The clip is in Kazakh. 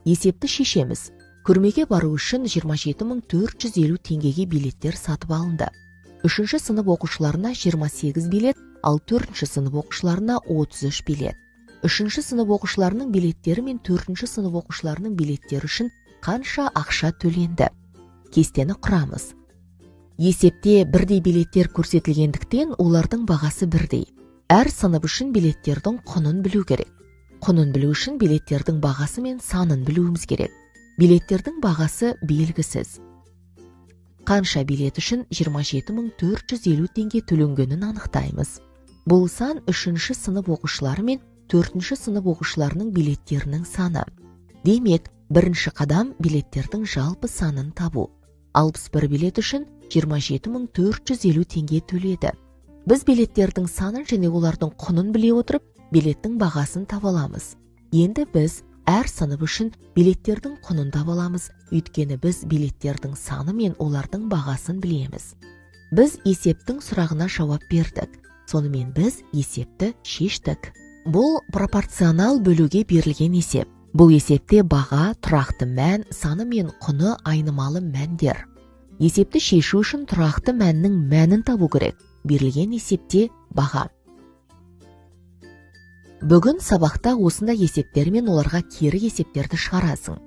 Есепті шешеміз. Көрмеге бару үшін 27.450 теңгеге билеттер сатып алынды. 3-ші сынып оқушыларына 28 билет, ал 4-ші сынып оқушыларына 33 билет. 3-ші сынып оқушыларының билеттері мен 4-ші сынып оқушыларының билеттері үшін қанша ақша төленді? Кестені құрамыз. Есепте бірдей билеттер көрсетілгендіктен олардың бағасы бірдей. Әр сынып үшін билеттердің құнын білу керек. Құнын білу үшін билеттердің бағасы мен санын білуіміз керек. Билеттердің бағасы белгісіз. Қанша билет үшін 27.450 теңге төленгенін анықтаймыз. Бұл сан 3-ші сынып оқушылары мен 4-ші сынып оқушыларының билеттерінің саны. Демек, бірінші қадам билеттердің жалпы санын табу. 61 билет үшін 27.450 теңге төледі. Біз билеттердің санын және олардың құнын біле отырып, билеттің бағасын таба аламыз. Енді біз әр сынып үшін билеттердің құнын таба аламыз, өйткені біз билеттердің саны мен олардың бағасын білеміз. Біз есептің сұрағына жауап бердік. Сонымен біз есепті шештік. Бұл пропорционал бөлуге берілген есеп. Бұл есепте баға, тұрақты мән, саны мен құны айнымалы мәндер. Есепті шешу үшін тұрақты мәннің мәнін табу керек. Берілген есепте баға. Бүгін сабақта осындай есептер мен оларға кері есептерді шығарасың.